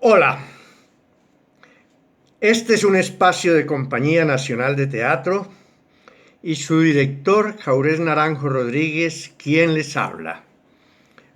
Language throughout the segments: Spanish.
Hola, este es un espacio de Compañía Nacional de Teatro y su director, Jaurés Naranjo Rodríguez, quien les habla.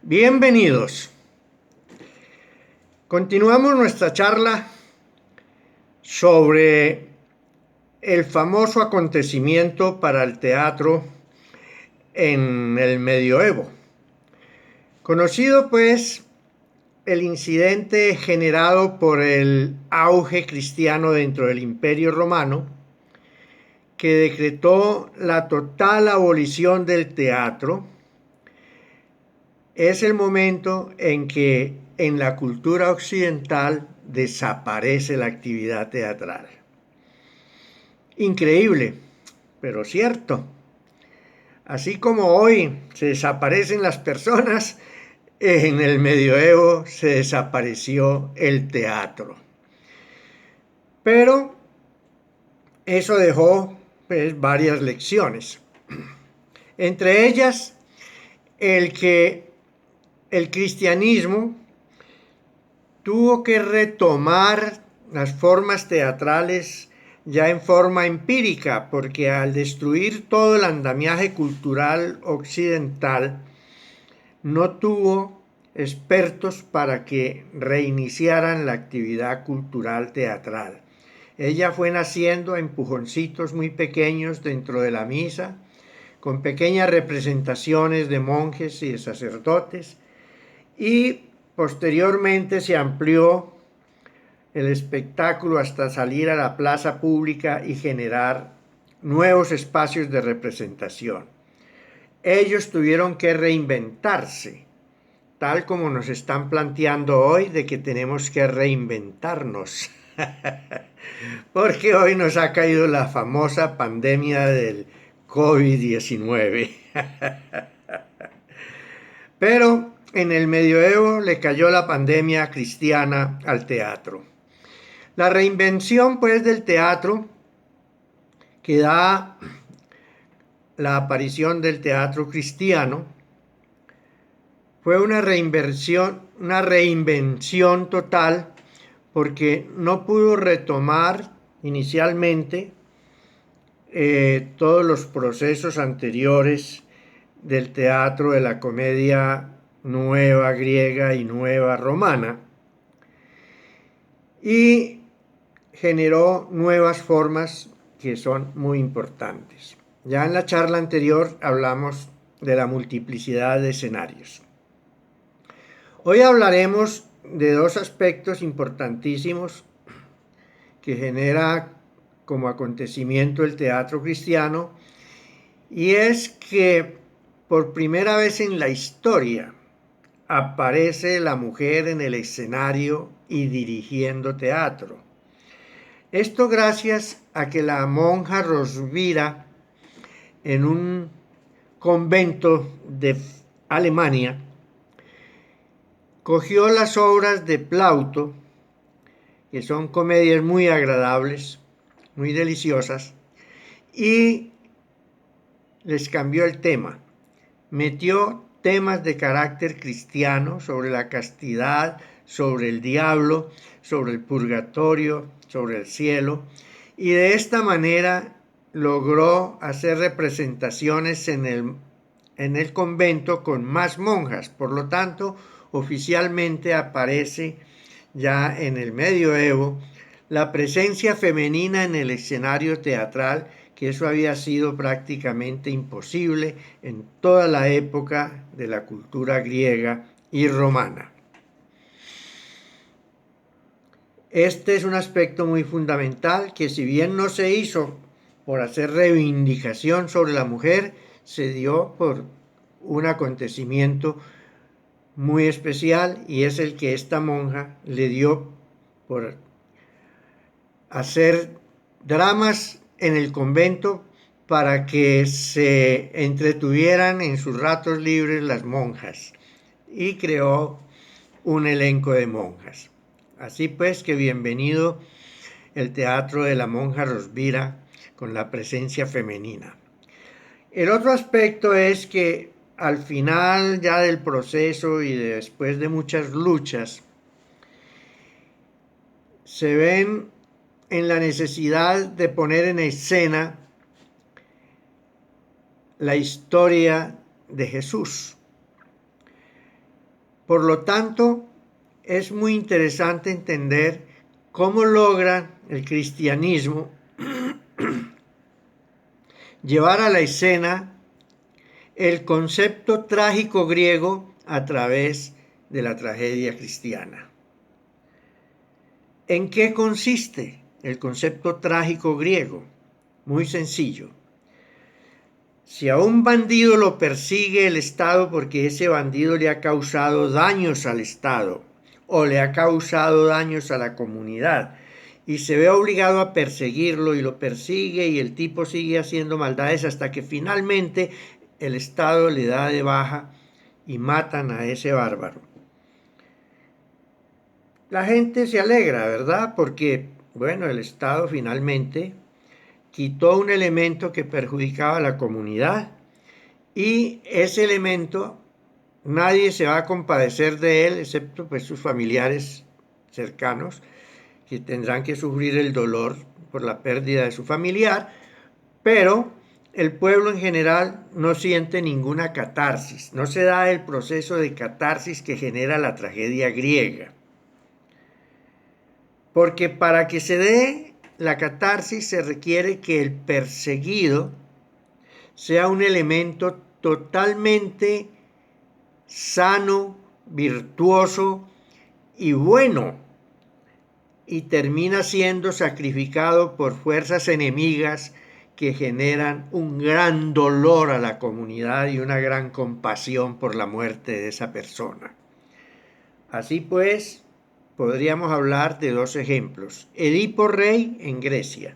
Bienvenidos. Continuamos nuestra charla sobre el famoso acontecimiento para el teatro en el medioevo. Conocido pues el incidente generado por el auge cristiano dentro del Imperio Romano, que decretó la total abolición del teatro, es el momento en que en la cultura occidental desaparece la actividad teatral. Increíble, pero cierto. Así como hoy se desaparecen las personas, en el medioevo se desapareció el teatro. Pero eso dejó pues, varias lecciones. Entre ellas, el que el cristianismo tuvo que retomar las formas teatrales ya en forma empírica, porque al destruir todo el andamiaje cultural occidental, no tuvo expertos para que reiniciaran la actividad cultural teatral. Ella fue naciendo a empujoncitos muy pequeños dentro de la misa, con pequeñas representaciones de monjes y de sacerdotes, y posteriormente se amplió el espectáculo hasta salir a la plaza pública y generar nuevos espacios de representación. Ellos tuvieron que reinventarse, tal como nos están planteando hoy de que tenemos que reinventarnos. Porque hoy nos ha caído la famosa pandemia del COVID-19. Pero en el medioevo le cayó la pandemia cristiana al teatro. La reinvención, pues, del teatro que da la aparición del teatro cristiano fue una reinvención total, porque no pudo retomar inicialmente todos los procesos anteriores del teatro de la comedia nueva griega y nueva romana, y generó nuevas formas que son muy importantes. Ya en la charla anterior hablamos de la multiplicidad de escenarios. Hoy hablaremos de dos aspectos importantísimos que genera como acontecimiento el teatro cristiano, y es que por primera vez en la historia aparece la mujer en el escenario y dirigiendo teatro. Esto gracias a que la monja Rosvira, en un convento de Alemania, cogió las obras de Plauto, que son comedias muy agradables, muy deliciosas, y les cambió el tema. Metió temas de carácter cristiano sobre la castidad, sobre el diablo, sobre el purgatorio, sobre el cielo, y de esta manera logró hacer representaciones en el convento con más monjas. Por lo tanto, oficialmente aparece ya en el medioevo la presencia femenina en el escenario teatral, que eso había sido prácticamente imposible en toda la época de la cultura griega y romana. Este es un aspecto muy fundamental que, si bien no se hizo por hacer reivindicación sobre la mujer, se dio por un acontecimiento muy especial, y es el que esta monja le dio por hacer dramas en el convento para que se entretuvieran en sus ratos libres las monjas, y creó un elenco de monjas. Así pues que bienvenido el teatro de la monja Rosvira con la presencia femenina. El otro aspecto es que al final ya del proceso y después de muchas luchas, se ven en la necesidad de poner en escena la historia de Jesús. Por lo tanto, es muy interesante entender cómo logra el cristianismo llevar a la escena el concepto trágico griego a través de la tragedia cristiana. ¿En qué consiste el concepto trágico griego? Muy sencillo. Si a un bandido lo persigue el Estado porque ese bandido le ha causado daños al Estado o le ha causado daños a la comunidad y se ve obligado a perseguirlo y lo persigue y el tipo sigue haciendo maldades hasta que finalmente el Estado le da de baja y matan a ese bárbaro. La gente se alegra, ¿verdad? Porque, bueno, el Estado finalmente quitó un elemento que perjudicaba a la comunidad y ese elemento nadie se va a compadecer de él, excepto pues sus familiares cercanos, que tendrán que sufrir el dolor por la pérdida de su familiar, pero el pueblo en general no siente ninguna catarsis, no se da el proceso de catarsis que genera la tragedia griega. Porque para que se dé la catarsis se requiere que el perseguido sea un elemento totalmente sano, virtuoso y bueno, y termina siendo sacrificado por fuerzas enemigas que generan un gran dolor a la comunidad y una gran compasión por la muerte de esa persona. Así pues, podríamos hablar de dos ejemplos. Edipo rey en Grecia,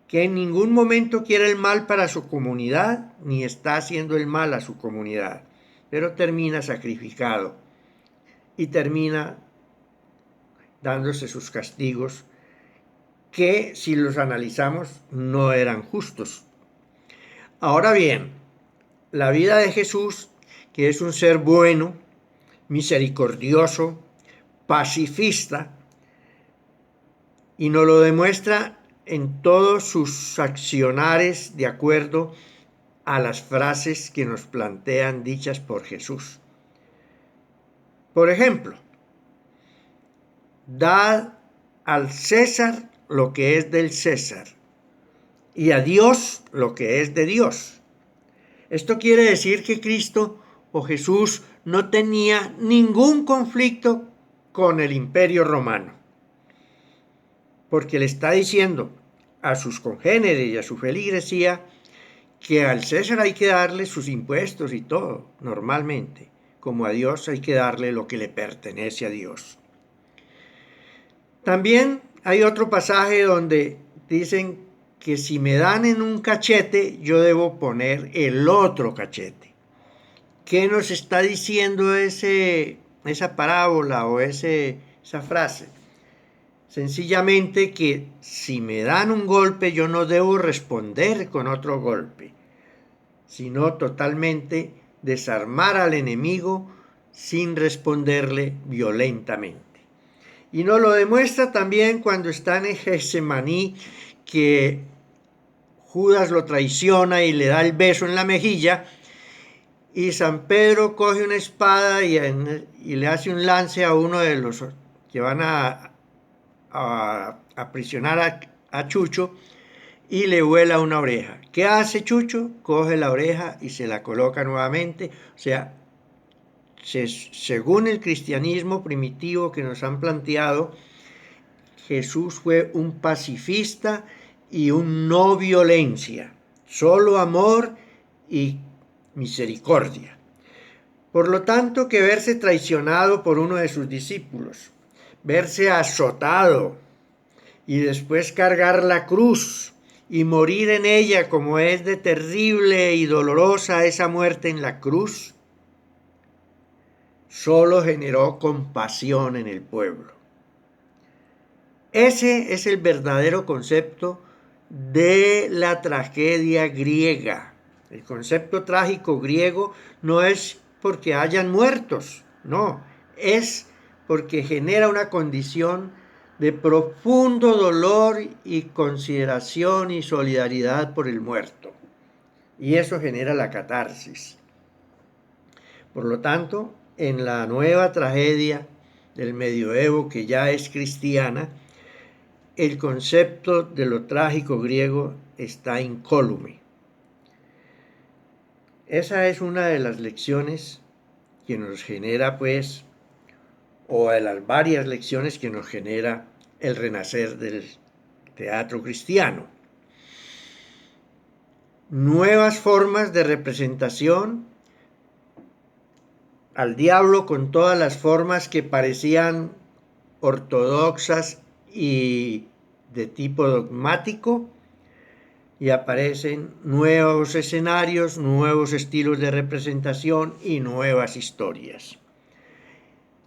que en ningún momento quiere el mal para su comunidad, ni está haciendo el mal a su comunidad, pero termina sacrificado y termina dándose sus castigos que, si los analizamos, no eran justos. Ahora bien, la vida de Jesús, que es un ser bueno, misericordioso, pacifista, y nos lo demuestra en todos sus accionares de acuerdo a las frases que nos plantean dichas por Jesús. Por ejemplo, dad al César lo que es del César y a Dios lo que es de Dios. Esto quiere decir que Cristo o Jesús no tenía ningún conflicto con el Imperio Romano, porque le está diciendo a sus congéneres y a su feligresía que al César hay que darle sus impuestos y todo, normalmente, como a Dios hay que darle lo que le pertenece a Dios. También hay otro pasaje donde dicen que si me dan en un cachete, yo debo poner el otro cachete. ¿Qué nos está diciendo esa parábola o esa frase? Sencillamente que si me dan un golpe, yo no debo responder con otro golpe, sino totalmente desarmar al enemigo sin responderle violentamente. Y nos lo demuestra también cuando están en Getsemaní, que Judas lo traiciona y le da el beso en la mejilla, y San Pedro coge una espada y le hace un lance a uno de los que van a aprisionar a Chucho, y le vuela una oreja. ¿Qué hace Chucho? Coge la oreja y se la coloca nuevamente. O sea, según el cristianismo primitivo que nos han planteado, Jesús fue un pacifista y un no violencia, solo amor y misericordia. Por lo tanto, que verse traicionado por uno de sus discípulos, verse azotado y después cargar la cruz y morir en ella, como es de terrible y dolorosa esa muerte en la cruz, solo generó compasión en el pueblo. Ese es el verdadero concepto de la tragedia griega. El concepto trágico griego no es porque hayan muertos, no, es porque genera una condición de profundo dolor y consideración y solidaridad por el muerto. Y eso genera la catarsis. Por lo tanto, en la nueva tragedia del medioevo, que ya es cristiana, el concepto de lo trágico griego está incólume. Esa es una de las lecciones que nos genera, pues, o de las varias lecciones que nos genera el renacer del teatro cristiano. Nuevas formas de representación, al diablo con todas las formas que parecían ortodoxas y de tipo dogmático, y aparecen nuevos escenarios, nuevos estilos de representación y nuevas historias.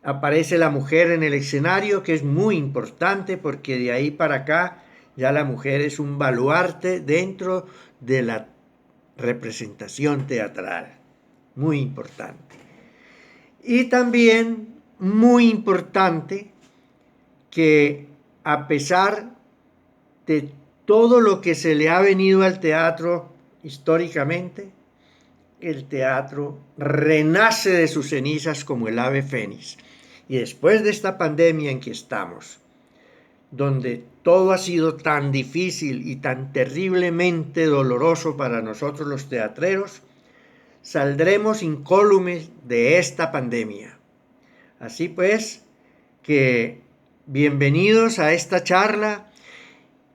Aparece la mujer en el escenario, que es muy importante porque de ahí para acá ya la mujer es un baluarte dentro de la representación teatral. Muy importante. Y también muy importante que a pesar de todo lo que se le ha venido al teatro históricamente, el teatro renace de sus cenizas como el ave fénix. Y después de esta pandemia en que estamos, donde todo ha sido tan difícil y tan terriblemente doloroso para nosotros los teatreros, saldremos incólumes de esta pandemia. Así pues, que bienvenidos a esta charla.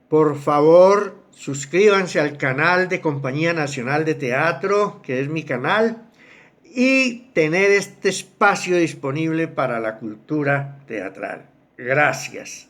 Por favor, suscríbanse al canal de Compañía Nacional de Teatro, que es mi canal, y tener este espacio disponible para la cultura teatral. Gracias.